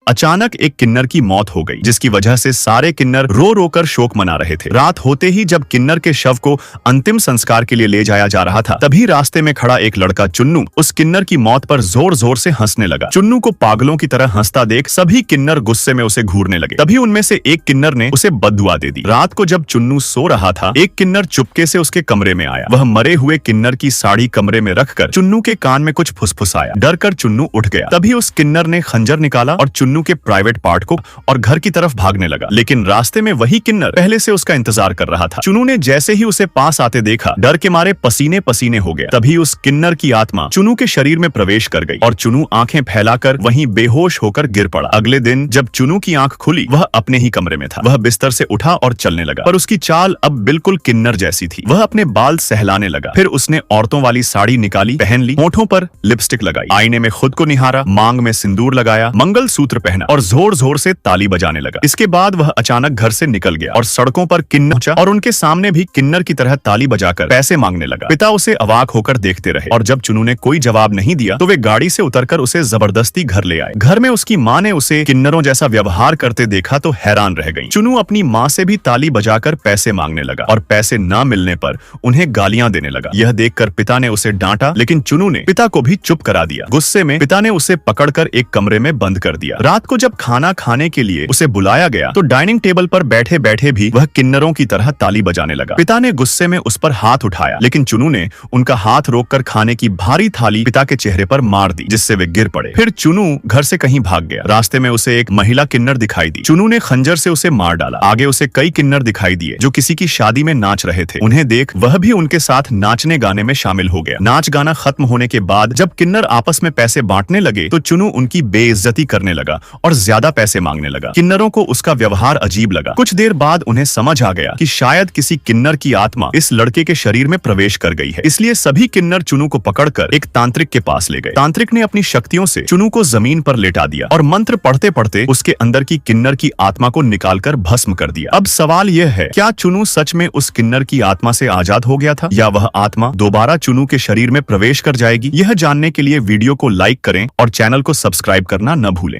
अचानक एक किन्नर की मौत हो गई, जिसकी वजह से सारे किन्नर रो रो कर शोक मना रहे थे। रात होते ही जब किन्नर के शव को अंतिम संस्कार के लिए ले जाया जा रहा था, तभी रास्ते में खड़ा एक लड़का चुन्नू उस किन्नर की मौत पर जोर जोर से हंसने लगा। चुन्नू को पागलों की तरह हंसता देख सभी किन्नर गुस्से में उसे घूरने लगे। तभी उनमें से एक किन्नर ने उसे बद्दुआ दे दी। रात को जब चुन्नू सो रहा था, एक किन्नर चुपके से उसके कमरे में आया। वह मरे हुए किन्नर की साड़ी कमरे में रखकर चुन्नू के कान में कुछ फुसफुसाया। डर कर चुन्नू उठ गया। तभी उस किन्नर ने खंजर निकाला और चुन्नू के प्राइवेट पार्ट को और घर की तरफ भागने लगा। लेकिन रास्ते में वही किन्नर पहले से उसका इंतजार कर रहा था। चुन्नू ने जैसे ही उसे पास आते देखा, डर के मारे पसीने पसीने हो गया। तभी उस किन्नर की आत्मा चुन्नू के शरीर में प्रवेश कर गई और चुन्नू आंखें फैलाकर वहीं बेहोश होकर गिर पड़ा। अगले दिन जब चुन्नू की आंख खुली, वह अपने ही कमरे में था। वह बिस्तर से उठा और चलने लगा, पर उसकी चाल अब बिल्कुल किन्नर जैसी थी। वह अपने बाल सहलाने लगा। फिर उसने औरतों वाली साड़ी निकाली, पहन ली, होठों पर लिपस्टिक लगाई, आईने में खुद को निहारा, मांग में सिंदूर लगाया, मंगल सूत्र पहना और जोर जोर से ताली बजाने लगा। इसके बाद वह अचानक घर से निकल गया और सड़कों पर किन्नर पहुंचा और उनके सामने भी किन्नर की तरह ताली बजाकर पैसे मांगने लगा। पिता उसे अवाक होकर देखते रहे और जब चुन्नू ने कोई जवाब नहीं दिया तो वे गाड़ी से उतरकर उसे जबरदस्ती घर ले आए। घर में उसकी माँ ने उसे किन्नरों जैसा व्यवहार करते देखा तो हैरान रह गई। चुन्नू अपनी माँ से भी ताली बजाकर पैसे मांगने लगा और पैसे न मिलने पर उन्हें गालियां देने लगा। यह देखकर पिता ने उसे डांटा, लेकिन चुन्नू ने पिता को भी चुप करा दिया। गुस्से में पिता ने उसे पकड़कर एक कमरे में बंद कर दिया। रात को जब खाना खाने के लिए उसे बुलाया गया तो डाइनिंग टेबल पर बैठे बैठे भी वह किन्नरों की तरह ताली बजाने लगा। पिता ने गुस्से में उस पर हाथ उठाया, लेकिन चुन्नू ने उनका हाथ रोककर खाने की भारी थाली पिता के चेहरे पर मार दी, जिससे वे गिर पड़े। फिर चुन्नू घर से कहीं भाग गया। रास्ते में उसे एक महिला किन्नर दिखाई दी। चुन्नू ने खंजर से उसे मार डाला। आगे उसे कई किन्नर दिखाई दिए जो किसी की शादी में नाच रहे थे। उन्हें देख वह भी उनके साथ नाचने गाने में शामिल हो गया। नाच गाना खत्म होने के बाद जब किन्नर आपस में पैसे बांटने लगे तो चुन्नू उनकी बेइज्जती करने लगा और ज्यादा पैसे मांगने लगा। किन्नरों को उसका व्यवहार अजीब लगा। कुछ देर बाद उन्हें समझ आ गया कि शायद किसी किन्नर की आत्मा इस लड़के के शरीर में प्रवेश कर गई है। इसलिए सभी किन्नर चुन्नू को पकड़कर एक तांत्रिक के पास ले गए। तांत्रिक ने अपनी शक्तियों से चुन्नू को जमीन पर लेटा दिया और मंत्र पढ़ते पढ़ते उसके अंदर की किन्नर की आत्मा को निकालकर भस्म कर दिया। अब सवाल यह है, क्या चुन्नू सच में उस किन्नर की आत्मा से आजाद हो गया था या वह आत्मा दोबारा चुन्नू के शरीर में प्रवेश कर जाएगी? यह जानने के लिए वीडियो को लाइक करें और चैनल को सब्सक्राइब करना न भूलें।